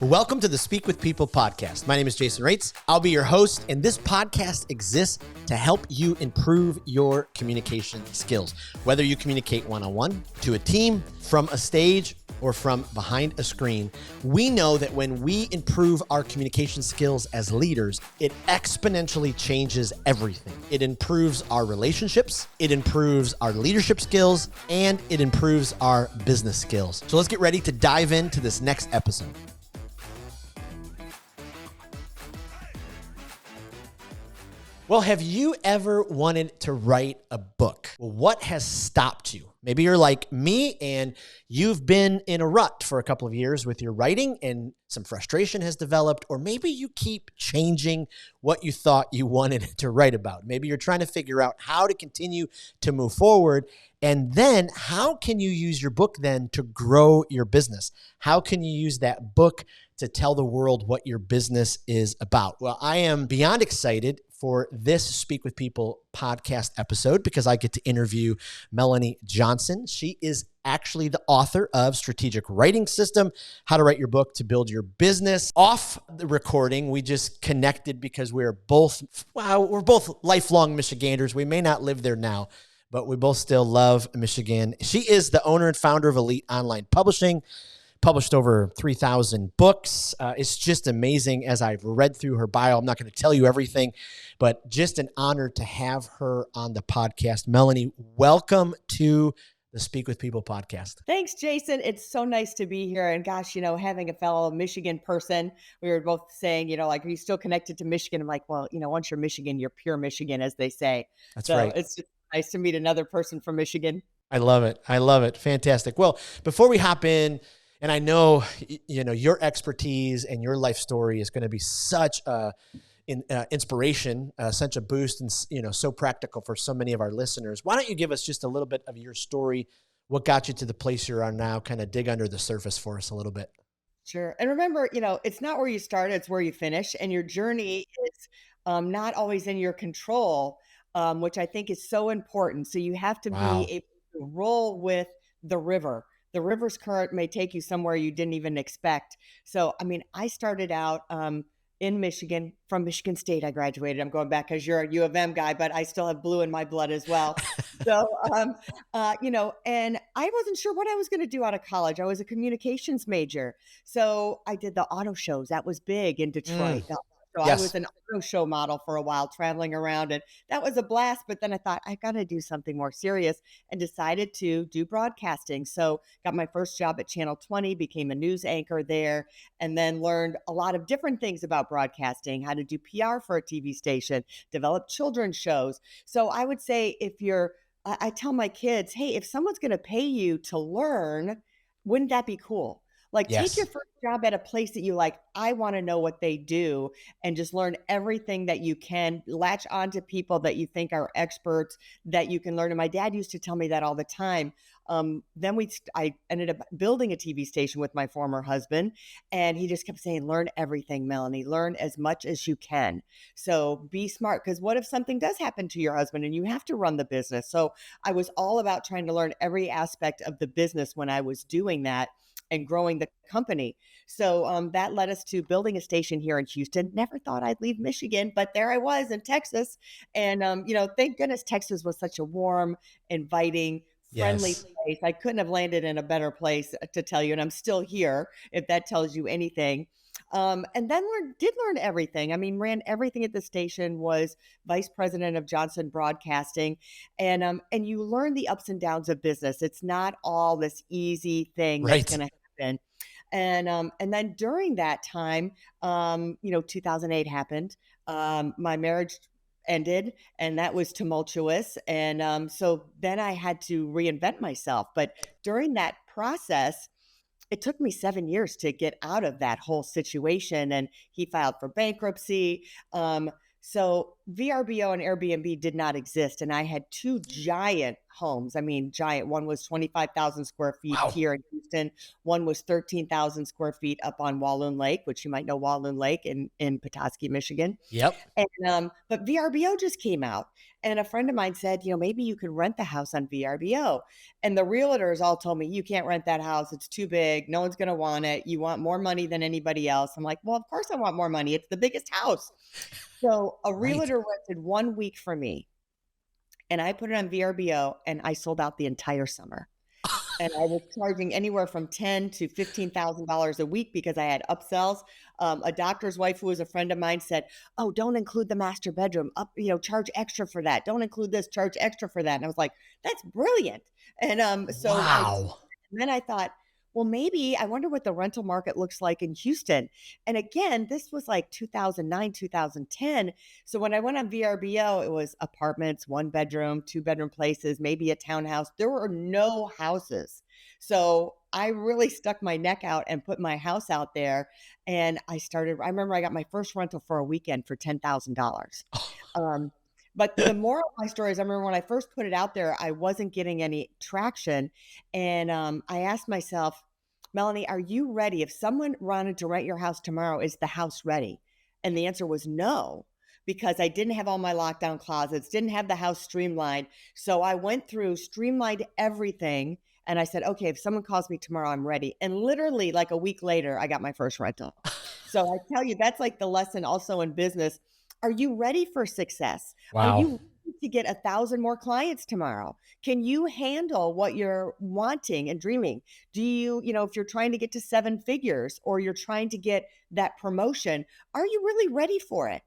Welcome to the Speak with People podcast. My name is Jason Raitz. I'll be your host, and this podcast exists to help you improve your communication skills. Whether you communicate one-on-one, to a team, from a stage, or from behind a screen, we know that when we improve our communication skills as leaders, it exponentially changes everything. It improves our relationships, it improves our leadership skills, and it improves our business skills. So let's get ready to dive into this next episode. Well, have you ever wanted to write a book? Well, what has stopped you? Maybe you're like me and you've been in a rut for a couple of years with your writing and some frustration has developed, or maybe you keep changing what you thought you wanted to write about. Maybe you're trying to figure out how to continue to move forward. And then how can you use your book then to grow your business? How can you use that book to tell the world what your business is about? Well, I am beyond excited for this Speak with People podcast episode because I get to interview Melanie Johnson. She is actually the author of Strategic Writing System, How to Write Your Book to Build Your Business. Off the recording, we just connected because we're both lifelong Michiganders. We may not live there now, but we both still love Michigan. She is the owner and founder of Elite Online Publishing, published over 3,000 books. It's just amazing as I've read through her bio. I'm not going to tell you everything, but just an honor to have her on the podcast. Melanie, welcome to the Speak with People podcast. Thanks, Jason. It's so nice to be here. And gosh, having a fellow Michigan person, we were both saying, are you still connected to Michigan? I'm like, well, once you're Michigan, you're pure Michigan, as they say. That's right. It's just nice to meet another person from Michigan. I love it. Fantastic. Well, before we hop in, and I know, your expertise and your life story is going to be such a inspiration, such a boost, and so practical for so many of our listeners. Why don't you give us just a little bit of your story? What got you to the place you're on now? Kind of dig under the surface for us a little bit. Sure. And remember, it's not where you start, it's where you finish. And your journey is not always in your control, which I think is so important. So you have to be able to roll with the river. The river's current may take you somewhere you didn't even expect. So, I started out in Michigan, from Michigan State. I graduated. I'm going back because you're a U of M guy, but I still have blue in my blood as well. So, and I wasn't sure what I was going to do out of college. I was a communications major. So I did the auto shows. That was big in Detroit. So yes. I was an auto show model for a while, traveling around, and that was a blast. But then I thought, I got to do something more serious and decided to do broadcasting. So got my first job at Channel 20, became a news anchor there, and then learned a lot of different things about broadcasting, how to do PR for a TV station, develop children's shows. So I would say I tell my kids, hey, if someone's going to pay you to learn, wouldn't that be cool? Like, yes. Take your first job at a place that you like. I want to know what they do and just learn everything that you can. Latch onto people that you think are experts that you can learn. And my dad used to tell me that all the time. I ended up building a TV station with my former husband, and he just kept saying, learn everything, Melanie, learn as much as you can. So be smart, because what if something does happen to your husband and you have to run the business? So I was all about trying to learn every aspect of the business when I was doing that and growing the company. So that led us to building a station here in Houston. Never thought I'd leave Michigan, but there I was in Texas. And, thank goodness Texas was such a warm, inviting, friendly place. I couldn't have landed in a better place, to tell you. And I'm still here, if that tells you anything. And then did learn everything. Ran everything at the station, was vice president of Johnson Broadcasting. And you learn the ups and downs of business. It's not all this easy thing that's going to happen. And then during that time, 2008 happened. My marriage ended, and that was tumultuous. And so then I had to reinvent myself. But during that process, it took me 7 years to get out of that whole situation. And he filed for bankruptcy. So VRBO and Airbnb did not exist. And I had two giant homes. I mean, giant. One was 25,000 square feet Wow. here in Houston. One was 13,000 square feet up on Walloon Lake, which you might know Walloon Lake in Petoskey, Michigan. Yep. And but VRBO just came out, and a friend of mine said, maybe you could rent the house on VRBO. And the realtors all told me, you can't rent that house. It's too big. No one's going to want it. You want more money than anybody else. I'm like, well, of course I want more money. It's the biggest house. So a Right. realtor rented 1 week for me, and I put it on VRBO, and I sold out the entire summer. And I was charging anywhere from $10,000 to $15,000 a week because I had upsells. A doctor's wife who was a friend of mine said, "Oh, don't include the master bedroom. Charge extra for that. Don't include this. Charge extra for that." And I was like, "That's brilliant." And so I Wow. and then I thought, well, maybe I wonder what the rental market looks like in Houston. And again, this was like 2009, 2010. So when I went on VRBO, it was apartments, 1 bedroom, 2 bedroom places, maybe a townhouse. There were no houses. So I really stuck my neck out and put my house out there. And I remember I got my first rental for a weekend for $10,000. Um, but the moral of my story is I remember when I first put it out there, I wasn't getting any traction. And I asked myself, Melanie, are you ready? If someone wanted to rent your house tomorrow, is the house ready? And the answer was no, because I didn't have all my lockdown closets, didn't have the house streamlined. So I went through, streamlined everything. And I said, okay, if someone calls me tomorrow, I'm ready. And literally like a week later, I got my first rental. So I tell you, that's like the lesson also in business. Are you ready for success? Are Wow. you ready to get 1,000 more clients tomorrow? Can you handle what you're wanting and dreaming? Do you, if you're trying to get to 7 figures or you're trying to get that promotion, are you really ready for it?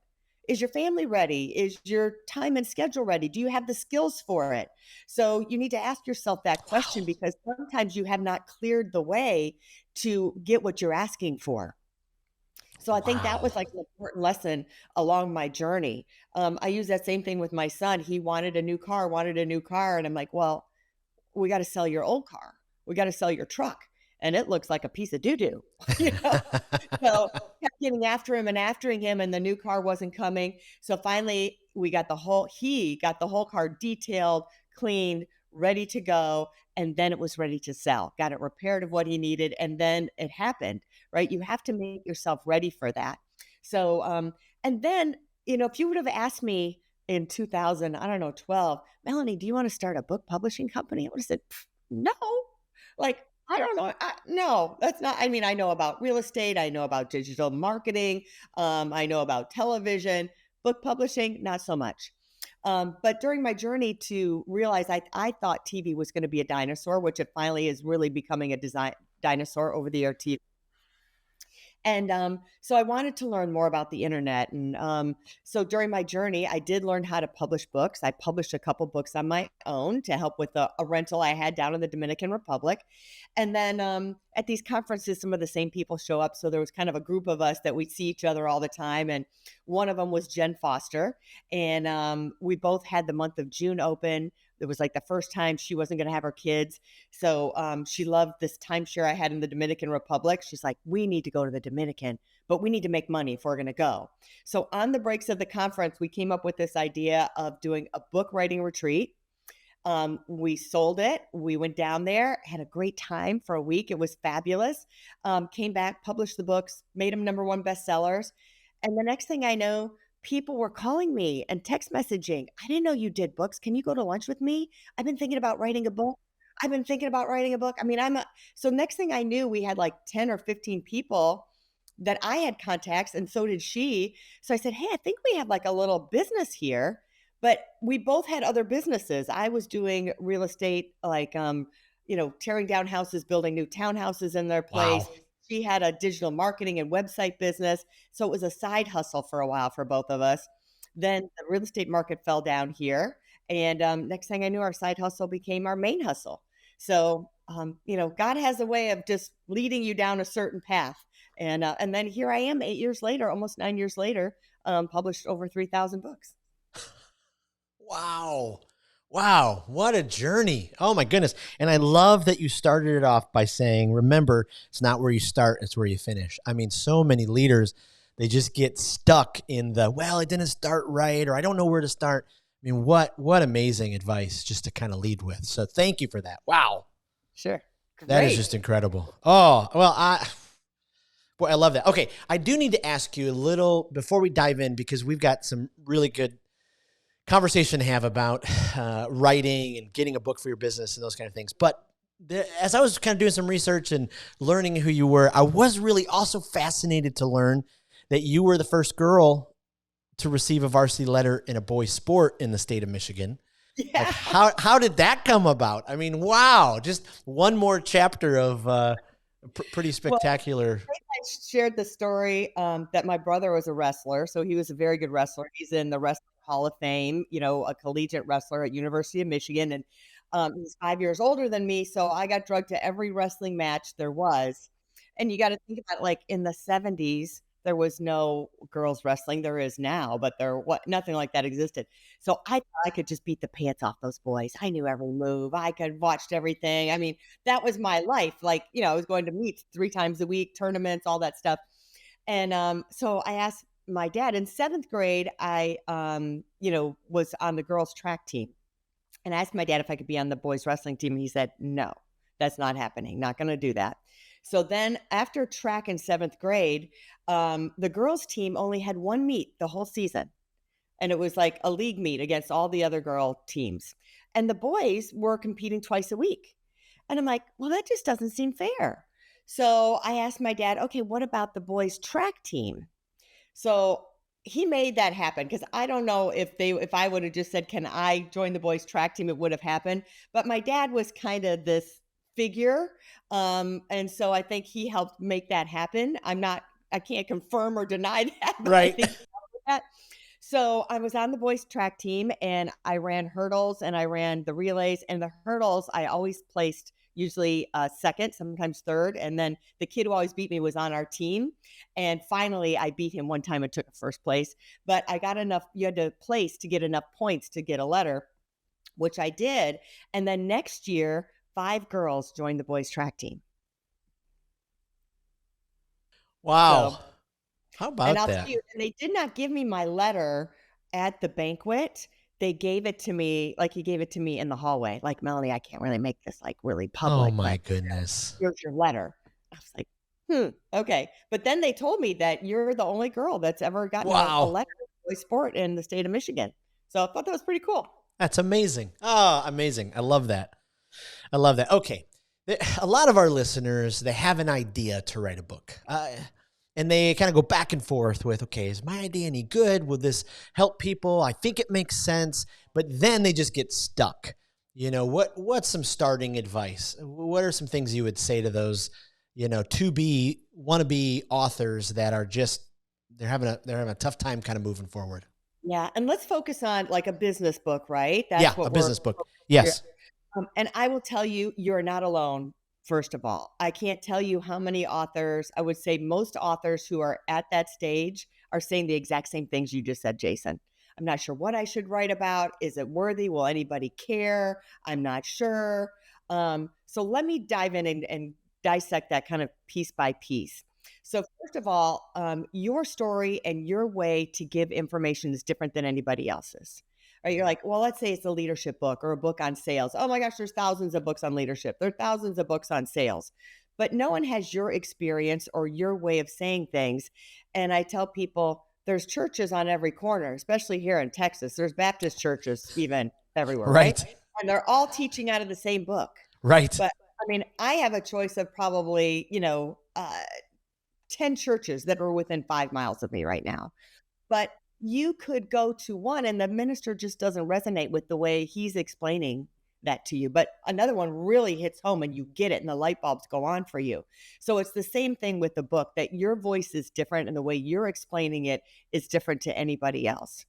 Is your family ready? Is your time and schedule ready? Do you have the skills for it? So you need to ask yourself that question, Wow. because sometimes you have not cleared the way to get what you're asking for. So I think that Wow. was like an important lesson along my journey. I use that same thing with my son. He wanted a new car, and I'm like, well, we got to sell your old car. We got to sell your truck. And it looks like a piece of doo doo, you know? So kept getting after him and aftering him, and the new car wasn't coming. So finally, he got the whole car detailed, cleaned, ready to go. And then it was ready to sell. Got it repaired of what he needed. And then it happened, right? You have to make yourself ready for that. So, and then, if you would have asked me in 2000, I don't know, 12, Melanie, do you want to start a book publishing company? I would have said, no. Like, I don't know. No, that's not. I mean, I know about real estate. I know about digital marketing. I know about television, book publishing, not so much. But during my journey to realize, I thought TV was going to be a dinosaur, which it finally is really becoming a dinosaur over the air TV. And so I wanted to learn more about the internet. And so during my journey, I did learn how to publish books. I published a couple books on my own to help with a rental I had down in the Dominican Republic. And then at these conferences, some of the same people show up. So there was kind of a group of us that we'd see each other all the time. And one of them was Jen Foster. And we both had the month of June open. It was like the first time she wasn't going to have her kids. So she loved this timeshare I had in the Dominican Republic. She's like, we need to go to the Dominican, but we need to make money if we're going to go. So on the breaks of the conference, we came up with this idea of doing a book writing retreat. We sold it. We went down there, had a great time for a week. It was fabulous. Came back, published the books, made them #1 bestsellers. And the next thing I know, people were calling me and text messaging. I didn't know you did books. Can you go to lunch with me? I've been thinking about writing a book. I've been thinking about writing a book. I mean, so next thing I knew, we had like 10 or 15 people that I had contacts, and so did she. So I said, hey, I think we have like a little business here. But we both had other businesses. I was doing real estate, like, tearing down houses, building new townhouses in their place. Wow. She had a digital marketing and website business. So it was a side hustle for a while for both of us. Then the real estate market fell down here. And next thing I knew, our side hustle became our main hustle. So, God has a way of just leading you down a certain path. And then here I am 8 years later, almost 9 years later, published over 3,000 books. Wow. Wow. What a journey. Oh my goodness. And I love that you started it off by saying, remember, it's not where you start, it's where you finish. I mean, so many leaders, They just get stuck in the, well, it didn't start right, or I don't know where to start. I mean, what amazing advice just to kind of lead with. So thank you for that. Wow. Sure. That is Great. just incredible. Oh, well, boy, I love that. Okay. I do need to ask you a little before we dive in, because we've got some really good conversation to have about writing and getting a book for your business and those kind of things. But as I was kind of doing some research and learning who you were, I was really also fascinated to learn that you were the first girl to receive a varsity letter in a boys' sport in the state of Michigan. Like, Yeah. how did that come about? I mean, wow, just one more chapter of pretty Well, spectacular. I shared the story that my brother was a wrestler, so he was a very good wrestler. He's in the Wrestling Hall of Fame, a collegiate wrestler at University of Michigan, and he's 5 years older than me. So I got drugged to every wrestling match there was. And you got to think about like in the 70s, there was no girls wrestling. There is now, but nothing like that existed. So I thought I could just beat the pants off those boys. I knew every move. I could watched everything. I mean, that was my life. Like, I was going to meets 3 times a week, tournaments, all that stuff. And so I asked my dad in 7th grade, I, was on the girls' track team. And I asked my dad if I could be on the boys' wrestling team. And he said, no, that's not happening. Not going to do that. So then after track in 7th grade, the girls' team only had one meet the whole season. And it was like a league meet against all the other girl teams. And the boys were competing twice a week. And I'm like, well, that just doesn't seem fair. So I asked my dad, okay, what about the boys' track team? So he made that happen because I don't know if I would have just said, can I join the boys' track team, it would have happened. But my dad was kind of this figure. And so I think he helped make that happen. I can't confirm or deny that, but I Right. think he helped with that. So I was on the boys track team and I ran hurdles and I ran the relays, and the hurdles I always placed usually second, sometimes third. And then the kid who always beat me was on our team. And finally I beat him one time and took first place, but I got enough. You had to place to get enough points to get a letter, which I did. And then next year, 5 girls joined the boys track team. Wow. So How And about I'll tell that? you, and they did not give me my letter at the banquet. They gave it to me, like he gave it to me in the hallway. Like, Melanie, I can't really make this like really Oh public, my but goodness. here's your letter. I was like, okay. But then they told me that you're the only girl that's ever gotten a Wow. letter for sport in the state of Michigan. So I thought that was pretty cool. That's amazing. Oh, amazing. I love that. I love that. Okay. A lot of our listeners, they have an idea to write a book. And they kind of go back and forth with, okay, is my idea any good? Will this help people? I think it makes sense. But then they just get stuck. What's some starting advice? What are some things you would say to those, wannabe authors that are just, they're having a tough time kind of moving forward? Yeah. And let's focus on like a business book, right? Yeah, That's a what we're business book. here. Yes. And I will tell you, you're not alone, first of all. I can't tell you how many authors, I would say most authors who are at that stage are saying the exact same things you just said, Jason. I'm not sure what I should write about. Is it worthy? Will anybody care? I'm not sure. So let me dive in and dissect that kind of piece by piece. So, first of all, your story and your way to give information is different than anybody else's. Right? You're like, well, let's say it's a leadership book or a book on sales. Oh my gosh, there's thousands of books on leadership. There are thousands of books on sales. But no one has your experience or your way of saying things. And I tell people there's churches on every corner, especially here in Texas. There's Baptist churches even everywhere, right? Right. And they're all teaching out of the same book. Right. But I mean, I have a choice of probably, 10 churches that are within 5 miles of me right now. But you could go to one and the minister just doesn't resonate with the way he's explaining that to you. But another one really hits home and you get it and the light bulbs go on for you. So it's the same thing with the book, that your voice is different and the way you're explaining it is different to anybody else.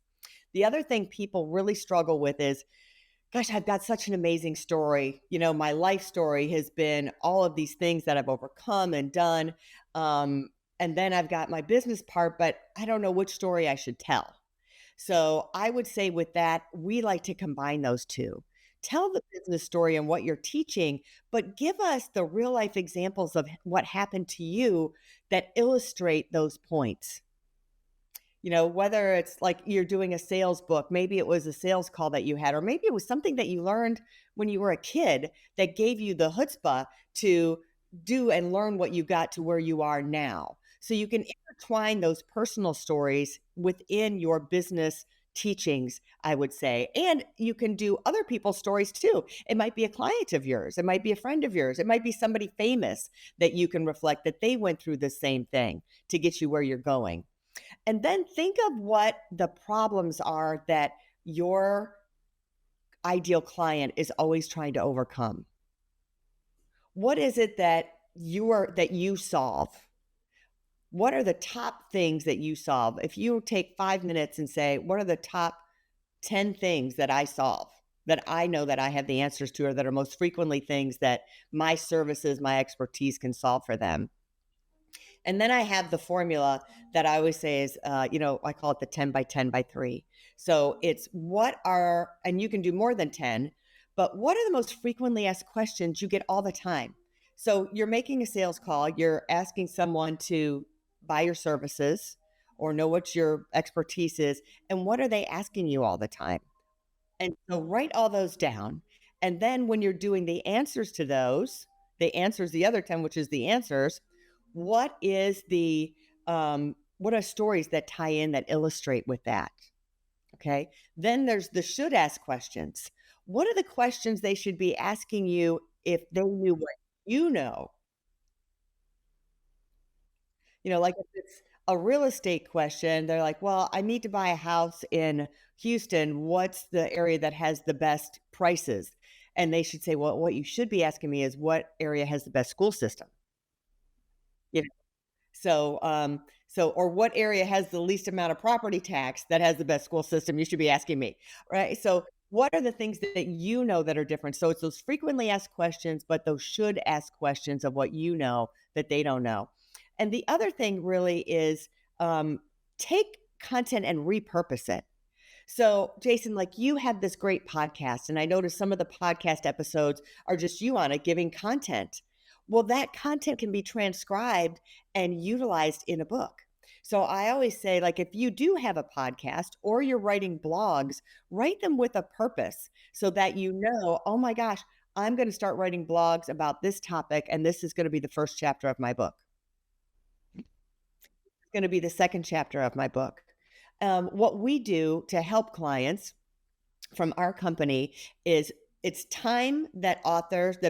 The other thing people really struggle with is, gosh, I've got such an amazing story. My life story has been all of these things that I've overcome and done. And then I've got my business part, but I don't know which story I should tell. So I would say with that, we like to combine those two. Tell the business story and what you're teaching, but give us the real life examples of what happened to you that illustrate those points. Whether it's like you're doing a sales book, maybe it was a sales call that you had, or maybe it was something that you learned when you were a kid that gave you the chutzpah to do and learn what you got to where you are now. So you can intertwine those personal stories within your business teachings, I would say. And you can do other people's stories too. It might be a client of yours, it might be a friend of yours, it might be somebody famous that you can reflect that they went through the same thing to get you where you're going. And then think of what the problems are that your ideal client is always trying to overcome. What is it that you solve? What are the top things that you solve? If you take 5 minutes and say, what are the top 10 things that I solve, that I know that I have the answers to, or that are most frequently things that my services, my expertise can solve for them? And then I have the formula that I always say is, I call it the 10 by 10 by 3. So it's and you can do more than 10, but what are the most frequently asked questions you get all the time? So you're making a sales call, you're asking someone to buy your services or know what your expertise is. And what are they asking you all the time? And so write all those down. And then when you're doing the answers to those, the answers, the other 10, which is the answers, what are stories that tie in that illustrate with that? Okay. Then there's the should ask questions. What are the questions they should be asking you if they knew what you know? Like if it's a real estate question, they're like, well, I need to buy a house in Houston. What's the area that has the best prices? And they should say, well, what you should be asking me is what area has the best school system? You know, or what area has the least amount of property tax that has the best school system? You should be asking me, right? So what are the things that you know that are different? So it's those frequently asked questions, but those should ask questions of what you know that they don't know. And the other thing really is take content and repurpose it. So, Jason, like you have this great podcast, and I noticed some of the podcast episodes are just you on it giving content. Well, that content can be transcribed and utilized in a book. So I always say, like, if you do have a podcast or you're writing blogs, write them with a purpose so that oh my gosh, I'm going to start writing blogs about this topic, and this is going to be the first chapter of my book. It's going to be the second chapter of my book. What we do to help clients from our company is it's time that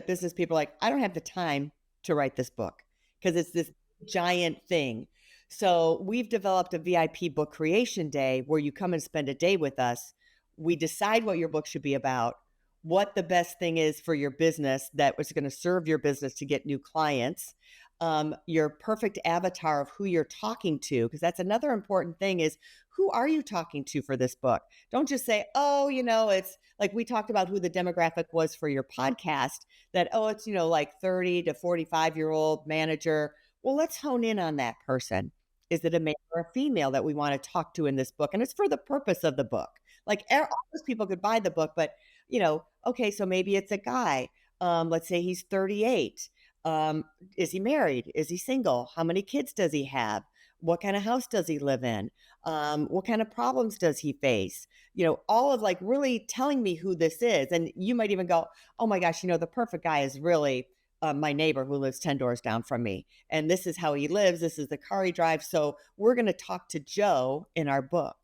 business people are like, I don't have the time to write this book because it's this giant thing. So we've developed a VIP book creation day where you come and spend a day with us. We decide what your book should be about, what the best thing is for your business that was going to serve your business to get new clients, your perfect avatar of who you're talking to, because that's another important thing is who are you talking to for this book? Don't just say, oh, it's like we talked about who the demographic was for your podcast, that, oh, it's, like 30 to 45-year-old manager. Well, let's hone in on that person. Is it a male or a female that we want to talk to in this book? And it's for the purpose of the book. Like all those people could buy the book, but, okay, so maybe it's a guy. Let's say he's 38. Is he married? Is he single? How many kids does he have? What kind of house does he live in? What kind of problems does he face? All of like really telling me who this is. And you might even go, oh my gosh, the perfect guy is really my neighbor who lives 10 doors down from me. And this is how he lives. This is the car he drives. So we're going to talk to Joe in our book.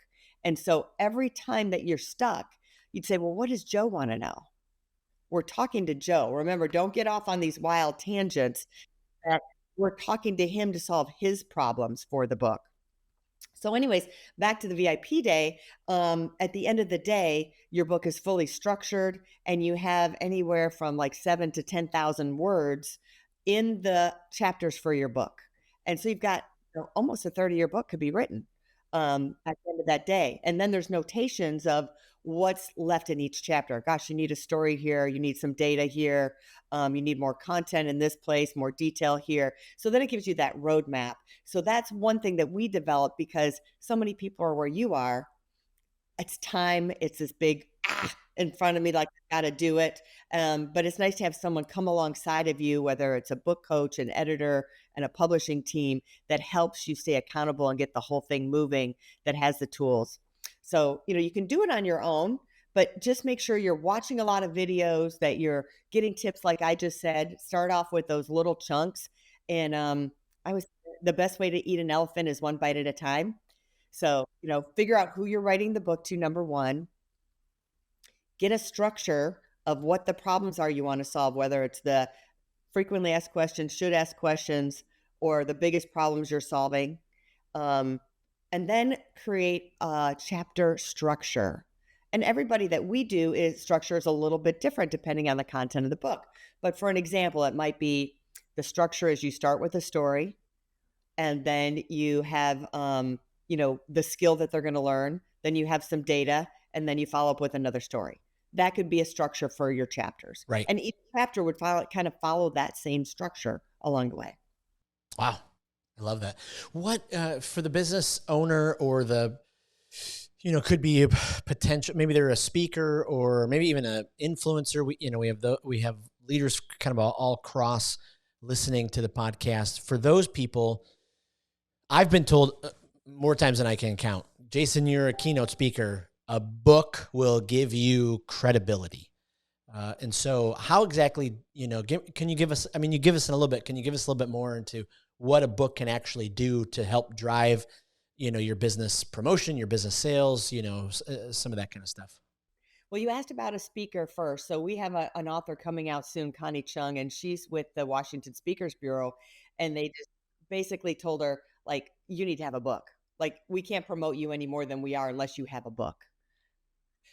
And so every time that you're stuck, you'd say, well, what does Joe want to know? We're talking to Joe. Remember, don't get off on these wild tangents. We're talking to him to solve his problems for the book. So anyways, back to the VIP day. At the end of the day, your book is fully structured and you have anywhere from like 7 to 10,000 words in the chapters for your book. And so you've got almost a 30-year book could be written at the end of that day. And then there's notations of what's left in each chapter. Gosh, you need a story here. You need some data here. You need more content in this place, more detail here. So then it gives you that roadmap. So that's one thing that we developed because so many people are where you are. It's time. It's this big, in front of me like I gotta do it. But it's nice to have someone come alongside of you, whether it's a book coach, an editor, and a publishing team that helps you stay accountable and get the whole thing moving, that has the tools. So, you can do it on your own, but just make sure you're watching a lot of videos, that you're getting tips like I just said. Start off with those little chunks. And I was the best way to eat an elephant is one bite at a time. So, figure out who you're writing the book to, number one. Get a structure of what the problems are you want to solve, whether it's the frequently asked questions, should ask questions, or the biggest problems you're solving. Um, and then create a chapter structure. And everybody that we do is structure is a little bit different depending on the content of the book. But for an example, it might be the structure is you start with a story, and then you have the skill that they're going to learn, then you have some data, and then you follow up with another story. That could be a structure for your chapters, Right. and each chapter would follow that same structure along the way. Wow. I love that. What, for the business owner or could be a potential, maybe they're a speaker or maybe even an influencer. We have leaders kind of all cross listening to the podcast. For those people, I've been told more times than I can count, Jason, you're a keynote speaker. A book will give you credibility. And so how exactly, can you give us, you give us a little bit, can you give us a little bit more into what a book can actually do to help drive, your business promotion, your business sales, some of that kind of stuff? Well, you asked about a speaker first. So we have an author coming out soon, Connie Chung, and she's with the Washington Speakers Bureau. And they just basically told her, like, you need to have a book. Like, we can't promote you any more than we are unless you have a book.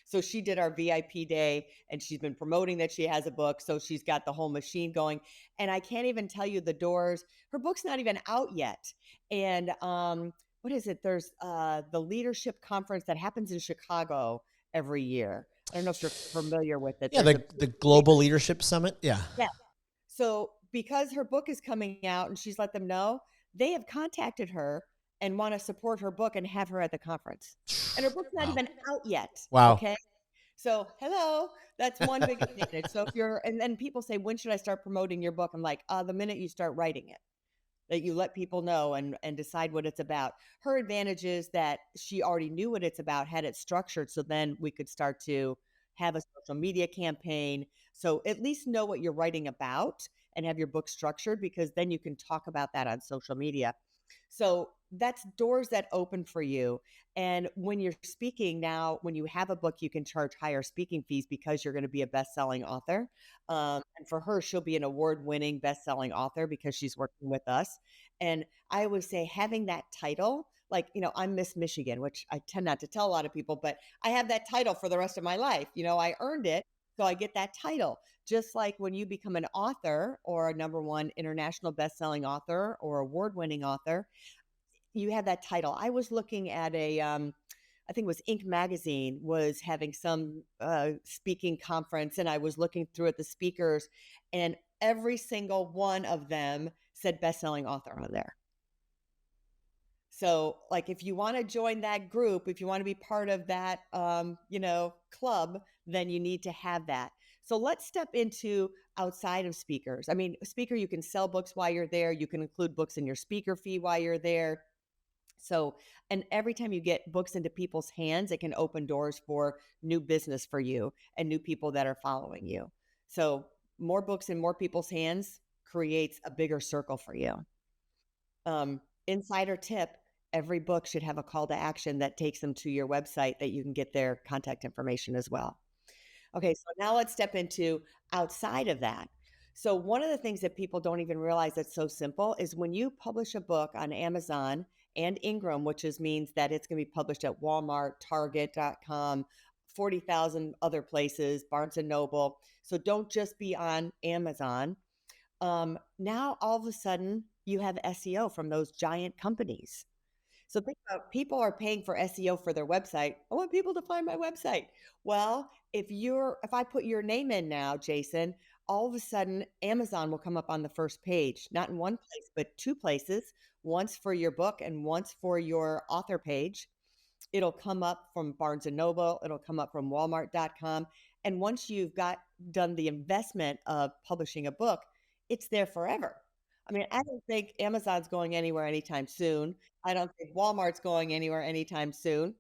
So she did our VIP day, and she's been promoting that she has a book. So she's got the whole machine going. And I can't even tell you the doors. Her book's not even out yet. And what is it? There's the leadership conference that happens in Chicago every year. I don't know if you're familiar with it. Yeah. There's The Global Leadership Summit. Yeah. yeah. So because her book is coming out and she's let them know, they have contacted her and want to support her book and have her at the conference. And her book's not Wow. even out yet. Wow. Okay. So, hello, that's one big advantage. So if you're, and then people say, when should I start promoting your book? I'm like, the minute you start writing it, that you let people know and decide what it's about. Her advantage is that she already knew what it's about, had it structured. So then we could start to have a social media campaign. So at least know what you're writing about and have your book structured, because then you can talk about that on social media. So that's doors that open for you. And when you're speaking now, when you have a book, you can charge higher speaking fees because you're going to be a best-selling author. And for her, she'll be an award-winning best-selling author because she's working with us. And I always say having that title, like, I'm Miss Michigan, which I tend not to tell a lot of people, but I have that title for the rest of my life. I earned it. So I get that title. Just like when you become an author or a number one international best-selling author or award-winning author, you have that title. I was looking at I think it was Inc. magazine was having some speaking conference, and I was looking through at the speakers, and every single one of them said best-selling author on there. So, like, if you want to join that group, if you want to be part of that, club, then you need to have that. So let's step into outside of speakers. Speaker, you can sell books while you're there. You can include books in your speaker fee while you're there. So, and every time you get books into people's hands, it can open doors for new business for you and new people that are following you. So, more books in more people's hands creates a bigger circle for you. Insider tip, every book should have a call to action that takes them to your website that you can get their contact information as well. Okay, so now let's step into outside of that. So one of the things that people don't even realize that's so simple is when you publish a book on Amazon and Ingram, means that it's going to be published at Walmart, Target.com, 40,000 other places, Barnes and Noble. So don't just be on Amazon. Now all of a sudden you have SEO from those giant companies. So think about, people are paying for SEO for their website. I want people to find my website. Well, if I put your name in now, Jason, all of a sudden Amazon will come up on the first page, not in one place, but two places, once for your book and once for your author page. It'll come up from Barnes and Noble. It'll come up from Walmart.com. And once you've done the investment of publishing a book, it's there forever. I mean, I don't think Amazon's going anywhere anytime soon. I don't think Walmart's going anywhere anytime soon.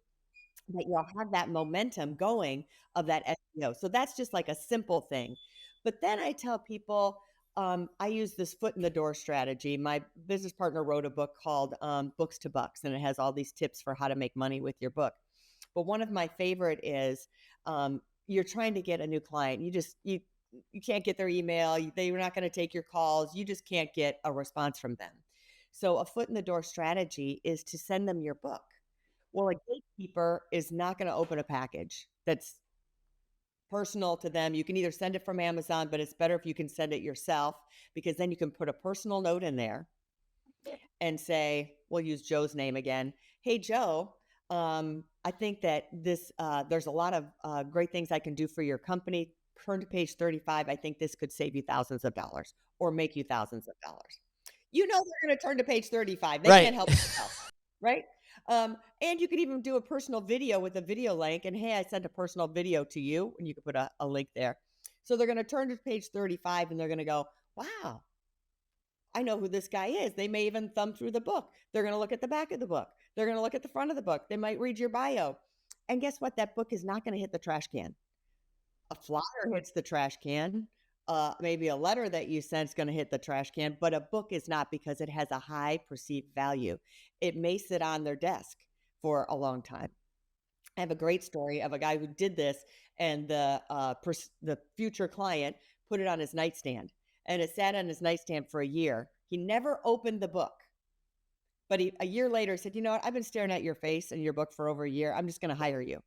But you'll have that momentum going of that SEO. So that's just like a simple thing. But then I tell people, I use this foot in the door strategy. My business partner wrote a book called Books to Bucks, and it has all these tips for how to make money with your book. But one of my favorite is you're trying to get a new client. You can't get their email. They're not going to take your calls. You just can't get a response from them. So a foot in the door strategy is to send them your book. Well, a gatekeeper is not going to open a package that's personal to them. You can either send it from Amazon, but it's better if you can send it yourself, because then you can put a personal note in there and say, we'll use Joe's name again. Hey, Joe, I think that there's a lot of great things I can do for your company. Turn to page 35. I think this could save you thousands of dollars or make you thousands of dollars. You know, they're going to turn to page 35. They can't help themselves, right? And you could even do a personal video with a video link. And hey, I sent a personal video to you, and you could put a link there. So they're going to turn to page 35 and they're going to go, wow, I know who this guy is. They may even thumb through the book. They're going to look at the back of the book. They're going to look at the front of the book. They might read your bio. And guess what? That book is not going to hit the trash can. A flyer hits the trash can. Maybe a letter that you sent is going to hit the trash can, but a book is not, because it has a high perceived value. It may sit on their desk for a long time. I have a great story of a guy who did this, and the future client put it on his nightstand, and it sat on his nightstand for a year. He never opened the book, but a year later said, you know what? I've been staring at your face and your book for over a year. I'm just going to hire you.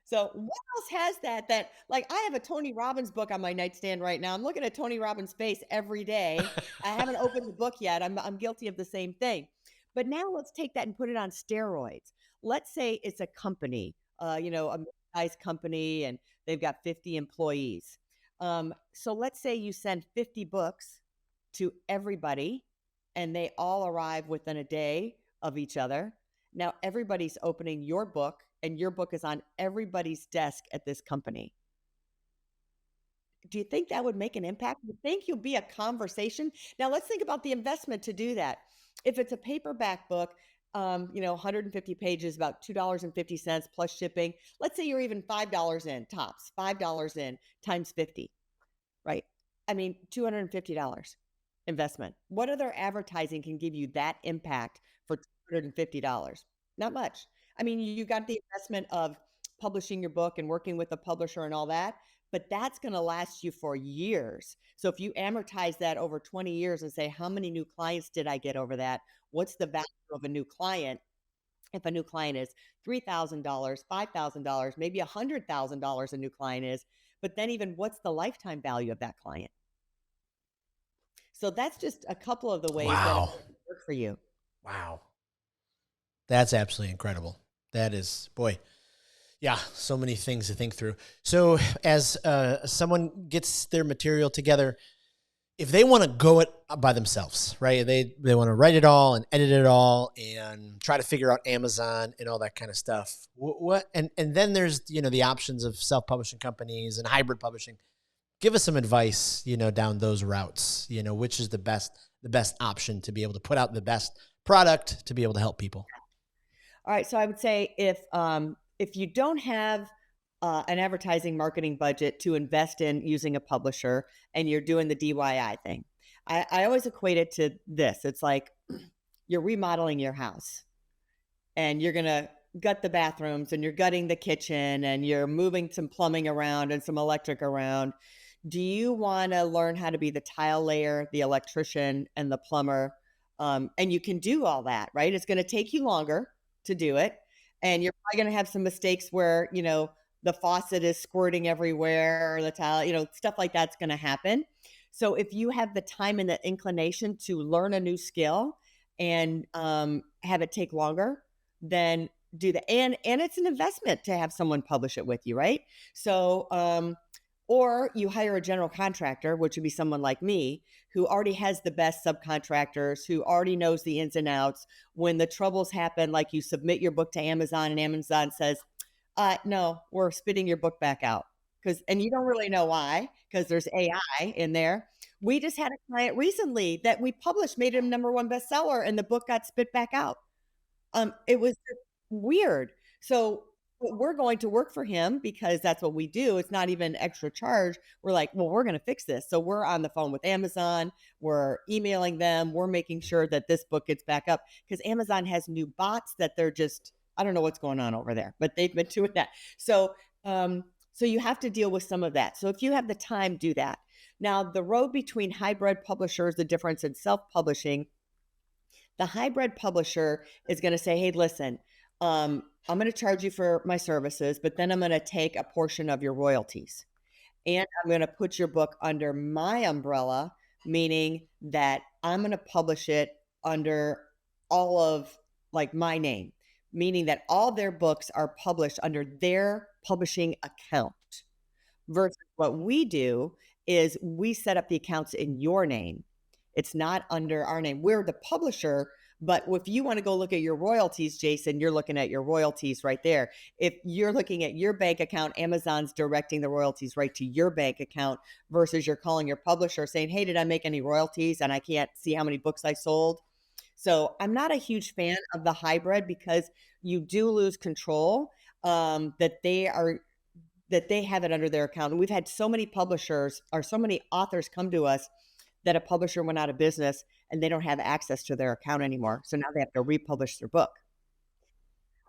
So what else has that like, I have a Tony Robbins book on my nightstand right now. I'm looking at Tony Robbins' face every day. I haven't opened the book yet. I'm guilty of the same thing. But now let's take that and put it on steroids. Let's say it's a company, a mid-sized company, and they've got 50 employees. So let's say you send 50 books to everybody, and they all arrive within a day of each other. Now everybody's opening your book, and your book is on everybody's desk at this company. Do you think that would make an impact? Do you think you'll be a conversation? Now let's think about the investment to do that. If it's a paperback book, 150 pages, about $2.50 plus shipping. Let's say you're even $5 in, tops, $5 in times 50, right? I mean, $250 investment. What other advertising can give you that impact for $250? Not much. I mean, you got the investment of publishing your book and working with a publisher and all that, but that's going to last you for years. So if you amortize that over 20 years and say, how many new clients did I get over that? What's the value of a new client? If a new client is $3,000, $5,000, maybe $100,000 a new client is, but then even what's the lifetime value of that client? So that's just a couple of the ways that it work for you. Wow. That's absolutely incredible. That is, boy, yeah, so many things to think through. So as someone gets their material together, if they want to go it by themselves, right? They want to write it all and edit it all and try to figure out Amazon and all that kind of stuff. And then there's, the options of self-publishing companies and hybrid publishing. Give us some advice, down those routes, which is the best option to be able to put out the best product to be able to help people. All right. So I would say if you don't have an advertising marketing budget to invest in using a publisher, and you're doing the DIY thing, I always equate it to this. It's like you're remodeling your house, and you're going to gut the bathrooms, and you're gutting the kitchen, and you're moving some plumbing around and some electric around. Do you want to learn how to be the tile layer, the electrician, and the plumber? And you can do all that, right? It's going to take you longer to do it. And you're probably going to have some mistakes where, the faucet is squirting everywhere, or the tile, stuff like that's going to happen. So if you have the time and the inclination to learn a new skill and have it take longer, then do that. And it's an investment to have someone publish it with you, right? So, or you hire a general contractor, which would be someone like me, who already has the best subcontractors, who already knows the ins and outs. When the troubles happen, like you submit your book to Amazon and Amazon says, No, we're spitting your book back out. And you don't really know why, because there's AI in there. We just had a client recently that we published, made him number one bestseller, and the book got spit back out. It was just weird. So we're going to work for him because that's what we do. It's not even extra charge. We're like, well, we're going to fix this. So we're on the phone with Amazon. We're emailing them. We're making sure that this book gets back up because Amazon has new bots that they're just, I don't know what's going on over there, but they've been doing that. So you have to deal with some of that. So if you have the time, do that. Now, the road between hybrid publishers, the difference in self-publishing, the hybrid publisher is going to say, hey, listen, I'm going to charge you for my services, but then I'm going to take a portion of your royalties and I'm going to put your book under my umbrella, meaning that I'm going to publish it under all of like my name, meaning that all their books are published under their publishing account. Versus what we do is we set up the accounts in your name. It's not under our name. We're the publisher, but if you want to go look at your royalties, Jason, you're looking at your royalties right there. If you're looking at your bank account, Amazon's directing the royalties right to your bank account versus you're calling your publisher saying, hey, did I make any royalties? And I can't see how many books I sold. So I'm not a huge fan of the hybrid because you do lose control that they have it under their account. And we've had so many publishers or so many authors come to us that a publisher went out of business and they don't have access to their account anymore. So now they have to republish their book.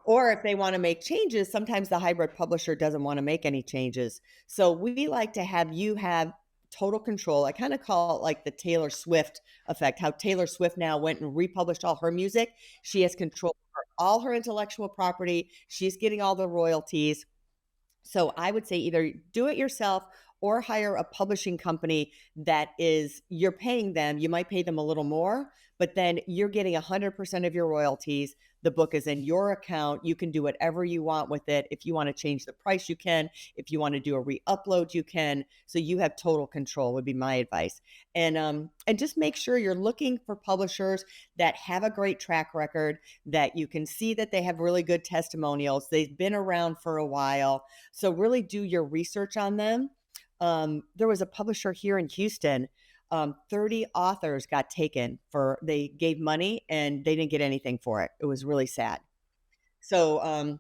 Or if they want to make changes, sometimes the hybrid publisher doesn't want to make any changes. So we like to have you have total control. I kind of call it like the Taylor Swift effect, how Taylor Swift now went and republished all her music. She has control over all her intellectual property. She's getting all the royalties. So I would say either do it yourself or hire a publishing company that is, you're paying them, you might pay them a little more, but then you're getting 100% of your royalties. The book is in your account. You can do whatever you want with it. If you want to change the price, you can. If you want to do a re-upload, you can. So you have total control would be my advice. And just make sure you're looking for publishers that have a great track record, that you can see that they have really good testimonials. They've been around for a while. So really do your research on them. There was a publisher here in Houston. 30 authors got taken they gave money and they didn't get anything for it. It was really sad. So,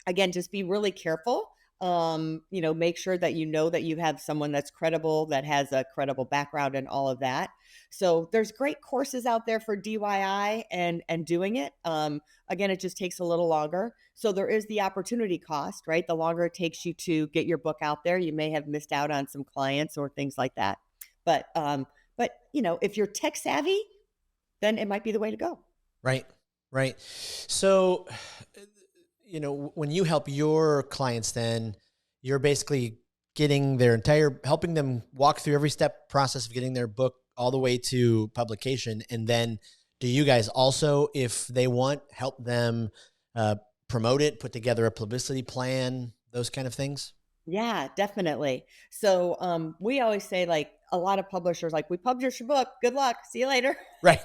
again, just be really careful. Make sure that you have someone that's credible, that has a credible background and all of that. So there's great courses out there for DIY and doing it. Again, it just takes a little longer. So there is the opportunity cost, right? The longer it takes you to get your book out there, you may have missed out on some clients or things like that. But if you're tech savvy, then it might be the way to go. Right. Right. So, when you help your clients, then you're basically helping them walk through every step process of getting their book all the way to publication. And then do you guys also, if they want, help them promote it, put together a publicity plan, those kind of things? Yeah, definitely. So we always say, like, a lot of publishers, like, we publish your book. Good luck. See you later. Right.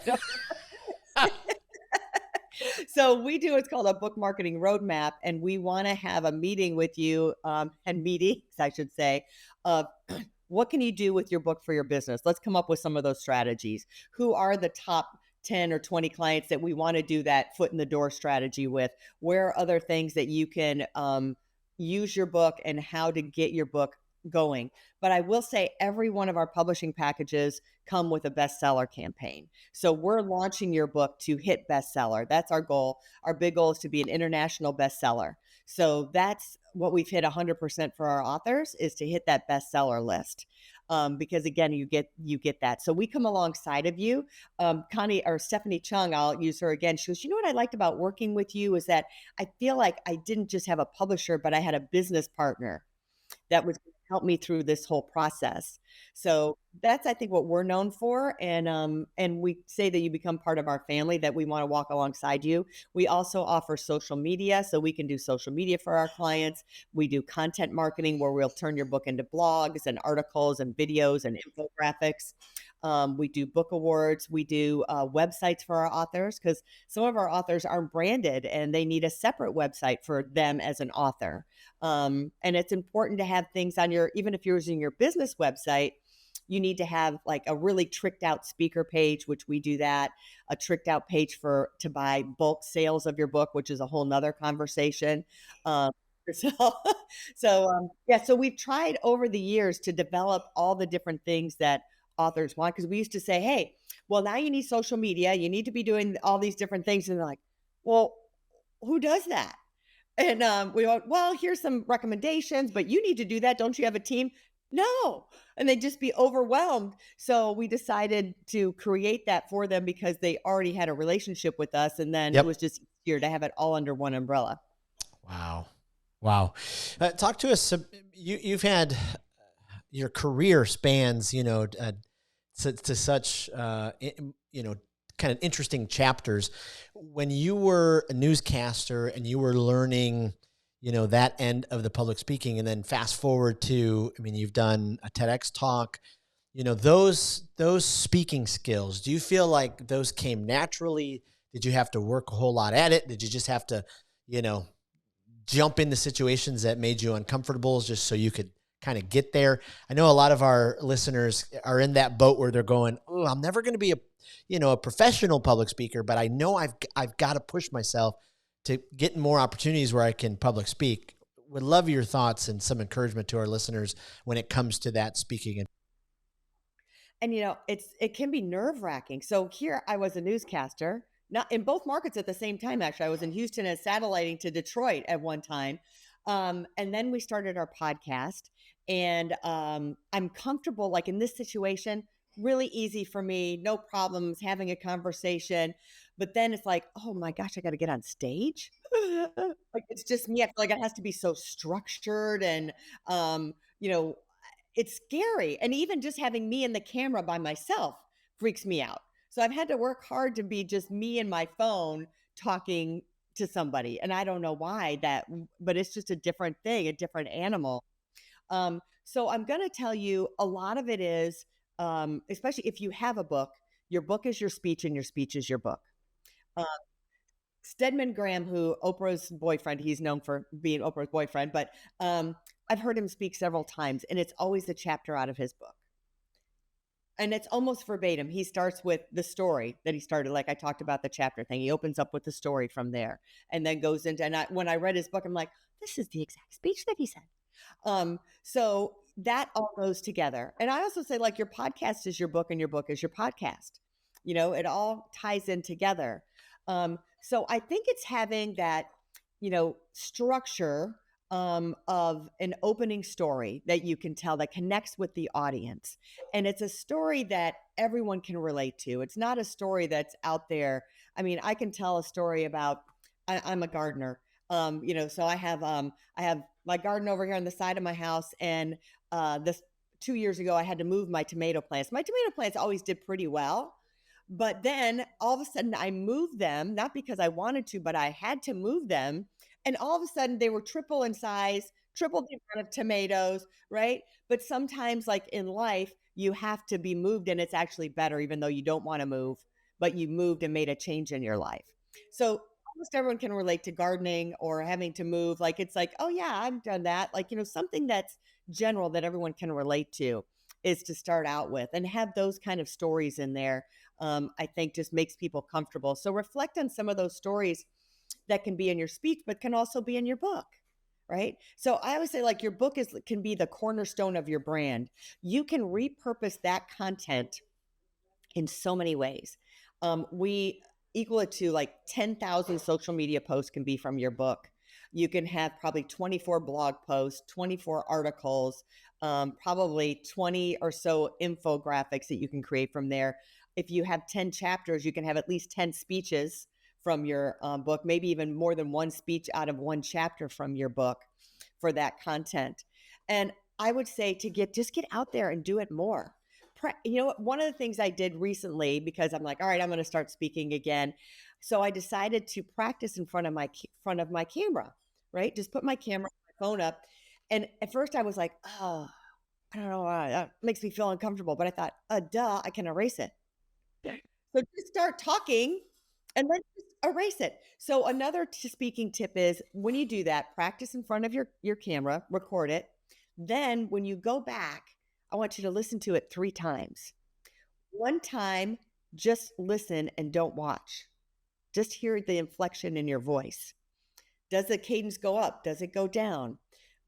So we do what's called a book marketing roadmap, and we want to have a meeting with you, and meetings, I should say, of what can you do with your book for your business? Let's come up with some of those strategies. Who are the top 10 or 20 clients that we want to do that foot in the door strategy with? Where are other things that you can use your book and how to get your book going? But I will say every one of our publishing packages come with a bestseller campaign. So we're launching your book to hit bestseller. That's our goal. Our big goal is to be an international bestseller. So that's what we've hit 100% for our authors, is to hit that bestseller list. Because again, you get that. So we come alongside of you. Connie or Stephanie Chung, I'll use her again. She goes, you know what I liked about working with you is that I feel like I didn't just have a publisher, but I had a business partner that was going to help me through this whole process. So that's, I think, what we're known for. And we say that you become part of our family, that we want to walk alongside you. We also offer social media. So we can do social media for our clients. We do content marketing where we'll turn your book into blogs and articles and videos and infographics. We do book awards. We do websites for our authors because some of our authors aren't branded and they need a separate website for them as an author. And it's important to have things on your, even if you're using your business website, you need to have like a really tricked out speaker page, which we do that, a tricked out page for to buy bulk sales of your book, which is a whole nother conversation. Um, so, yeah, so we've tried over the years to develop all the different things that authors want because we used to say, hey, well, now you need social media, you need to be doing all these different things. And they're like, well, who does that? And we went, well, here's some recommendations, but you need to do that. Don't you have a team? No. And they'd just be overwhelmed. So we decided to create that for them because they already had a relationship with us. And then it Yep. was just easier to have it all under one umbrella. Wow. Wow. Talk to us. You've had your career spans, to such, kind of interesting chapters. When you were a newscaster and you were learning, that end of the public speaking, and then fast forward to, I mean, you've done a TEDx talk, those speaking skills, do you feel like those came naturally? Did you have to work a whole lot at it? Did you just have to, you know, jump into situations that made you uncomfortable just so you could kind of get there? I know a lot of our listeners are in that boat where they're going, "Oh, I'm never going to be a professional public speaker, but I know I've got to push myself to get more opportunities where I can public speak." Would love your thoughts and some encouragement to our listeners when it comes to that speaking. And it can be nerve-wracking. So here I was a newscaster, not in both markets at the same time, actually. I was in Houston and satelliting to Detroit at one time. And then we started our podcast. And I'm comfortable, like in this situation, really easy for me, no problems having a conversation. But then it's like, oh my gosh, I got to get on stage. Like it's just me. I feel like it has to be so structured and you know, it's scary. And even just having me and the camera by myself freaks me out. So I've had to work hard to be just me and my phone talking to somebody. And I don't know why that, but it's just a different thing, a different animal. So I'm going to tell you a lot of it is, especially if you have a book, your book is your speech and your speech is your book. Uh, Stedman Graham, who Oprah's boyfriend, he's known for being Oprah's boyfriend, but I've heard him speak several times, and it's always a chapter out of his book. And it's almost verbatim. He starts with the story that he started, like I talked about the chapter thing. He opens up with the story from there and then goes into, and when I read his book, I'm like, this is the exact speech that he said. So that all goes together. And I also say, like, your podcast is your book and your book is your podcast. It all ties in together. So I think it's having that, structure of an opening story that you can tell that connects with the audience. And it's a story that everyone can relate to. It's not a story that's out there. I mean, I can tell a story about, I'm a gardener. So I have my garden over here on the side of my house, and this 2 years ago I had to move my tomato plants. My tomato plants always did pretty well, but then all of a sudden I moved them, not because I wanted to, but I had to move them, and all of a sudden they were triple in size, triple the amount of tomatoes, right? But sometimes, like in life, you have to be moved, and it's actually better, even though you don't want to move, but you moved and made a change in your life. So almost everyone can relate to gardening or having to move. Like it's like, oh yeah, I've done that. Like, something that's general that everyone can relate to is to start out with and have those kind of stories in there. I think just makes people comfortable. So reflect on some of those stories that can be in your speech, but can also be in your book. Right. So I always say, like, your book can be the cornerstone of your brand. You can repurpose that content in so many ways. We equal it to like 10,000 social media posts can be from your book. You can have probably 24 blog posts, 24 articles, probably 20 or so infographics that you can create from there. If you have 10 chapters, you can have at least 10 speeches from your book, maybe even more than one speech out of one chapter from your book for that content. And I would say to just get out there and do it more. One of the things I did recently, because I'm like, all right, I'm going to start speaking again. So I decided to practice in front of my camera, right? Just put my camera, my phone up. And at first I was like, oh, I don't know why that makes me feel uncomfortable, but I thought, duh, I can erase it. So just start talking and then just erase it. So another speaking tip is when you do that, practice in front of your camera, record it. Then when you go back, I want you to listen to it 3 times. One time, just listen and don't watch. Just hear the inflection in your voice. Does the cadence go up? Does it go down?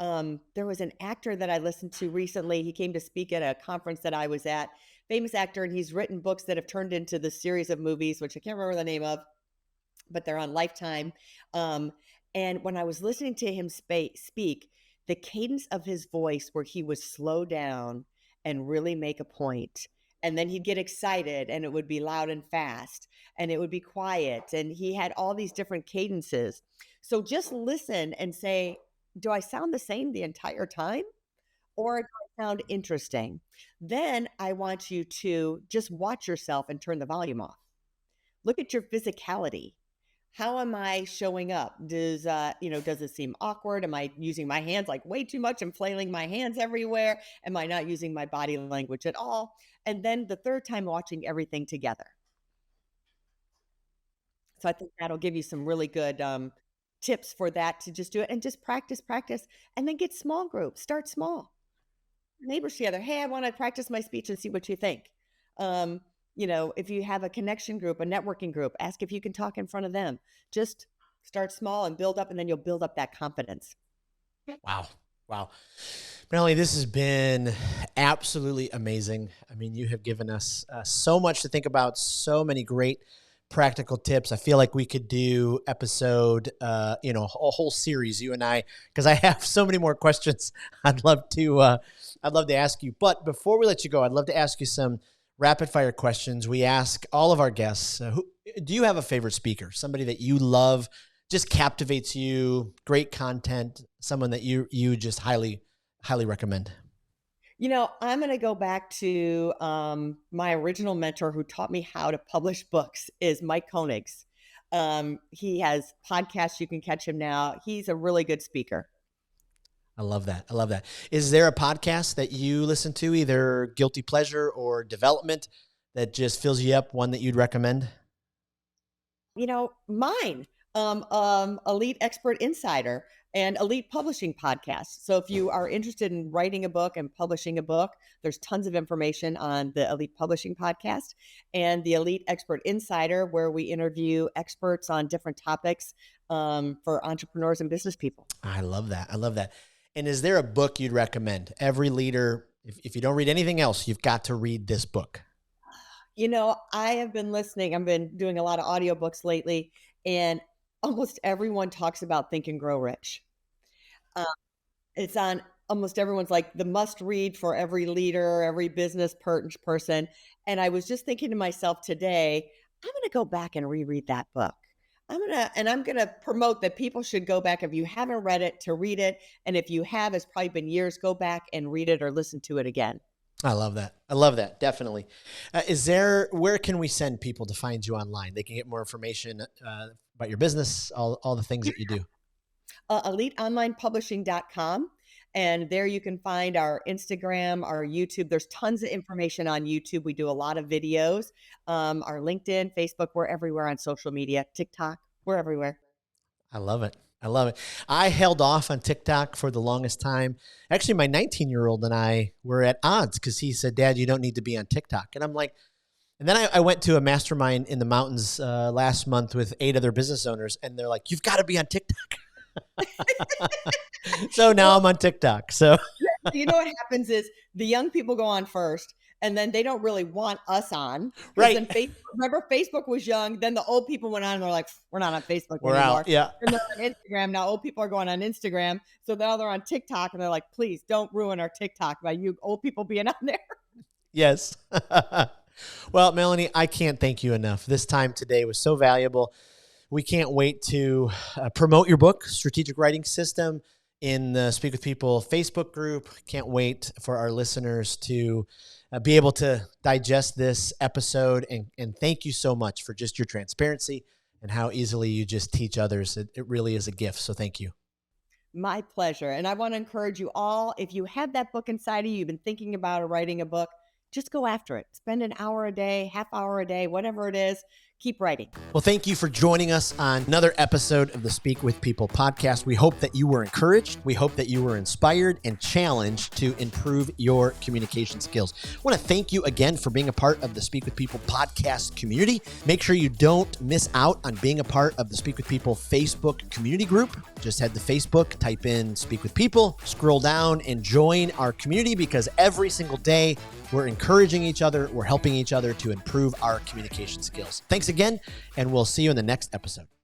There was an actor that I listened to recently. He came to speak at a conference that I was at, famous actor, and he's written books that have turned into the series of movies, which I can't remember the name of, but they're on Lifetime. Um, and when I was listening to him speak, the cadence of his voice, where he would slow down and really make a point, and then he'd get excited, and it would be loud and fast, and it would be quiet, and he had all these different cadences. So just listen and say, "Do I sound the same the entire time, or do I sound interesting?" Then I want you to just watch yourself and turn the volume off. Look at your physicality. How am I showing up? Does it seem awkward? Am I using my hands like way too much and flailing my hands everywhere? Am I not using my body language at all? And then the third time, watching everything together. So I think that'll give you some really good tips for that, to just do it and just practice, practice, and then get small groups. Start small. Neighbors together. Hey, I want to practice my speech and see what you think. If you have a connection group, a networking group, ask if you can talk in front of them. Just start small and build up, and then you'll build up that confidence. Wow. Wow. Melanie, this has been absolutely amazing. I mean, you have given us so much to think about, so many great practical tips. I feel like we could do a whole series, you and I, because I have so many more questions I'd love to ask you. But before we let you go, I'd love to ask you some rapid fire questions. We ask all of our guests, do you have a favorite speaker? Somebody that you love, just captivates you, great content, someone that you just highly recommend? I'm going to go back to my original mentor who taught me how to publish books is Mike Koenigs. He has podcasts. You can catch him now. He's a really good speaker. I love that. I love that. Is there a podcast that you listen to, either guilty pleasure or development, that just fills you up, one that you'd recommend? Mine, Elite Expert Insider and Elite Publishing Podcast. So if you are interested in writing a book and publishing a book, there's tons of information on the Elite Publishing Podcast and the Elite Expert Insider, where we interview experts on different topics for entrepreneurs and business people. I love that. I love that. And is there a book you'd recommend? Every leader, if you don't read anything else, you've got to read this book. I have been listening. I've been doing a lot of audiobooks lately, and almost everyone talks about Think and Grow Rich. It's on almost everyone's like the must read for every leader, every business person. And I was just thinking to myself today, I'm going to go back and reread that book. I'm going to promote that people should go back, if you haven't read it, to read it. And if you have, it's probably been years, go back and read it or listen to it again. I love that. I love that. Definitely. Where can we send people to find you online? They can get more information about your business, all the things that you do. EliteOnlinePublishing.com. And there you can find our Instagram, our YouTube. There's tons of information on YouTube. We do a lot of videos. Our LinkedIn, Facebook, we're everywhere on social media. TikTok, we're everywhere. I love it. I love it. I held off on TikTok for the longest time. Actually, my 19-year-old and I were at odds because he said, "Dad, you don't need to be on TikTok." And I'm like, and then I went to a mastermind in the mountains last month with 8 other business owners, and they're like, "You've got to be on TikTok." So now I'm on TikTok. So what happens is the young people go on first, and then they don't really want us on. Right. Then remember, Facebook was young. Then the old people went on and they're like, we're not on Facebook We're anymore. out. Yeah. And they're on Instagram. Now old people are going on Instagram. So now they're on TikTok, and they're like, please don't ruin our TikTok by you old people being on there. Yes. Well, Melanie, I can't thank you enough. This time today was so valuable. We can't wait to promote your book, Strategic Writing System, in the Speak with People Facebook group. Can't wait for our listeners to be able to digest this episode. And thank you so much for just your transparency and how easily you just teach others. It really is a gift. So thank you. My pleasure. And I want to encourage you all, if you have that book inside of you, you've been thinking about writing a book, just go after it. Spend an hour a day, half hour a day, whatever it is. Keep writing. Well, thank you for joining us on another episode of the Speak with People podcast. We hope that you were encouraged. We hope that you were inspired and challenged to improve your communication skills. I want to thank you again for being a part of the Speak with People podcast community. Make sure you don't miss out on being a part of the Speak with People Facebook community group. Just head to Facebook, type in Speak with People, scroll down and join our community, because every single day we're encouraging each other, we're helping each other to improve our communication skills. Thanks again, and we'll see you in the next episode.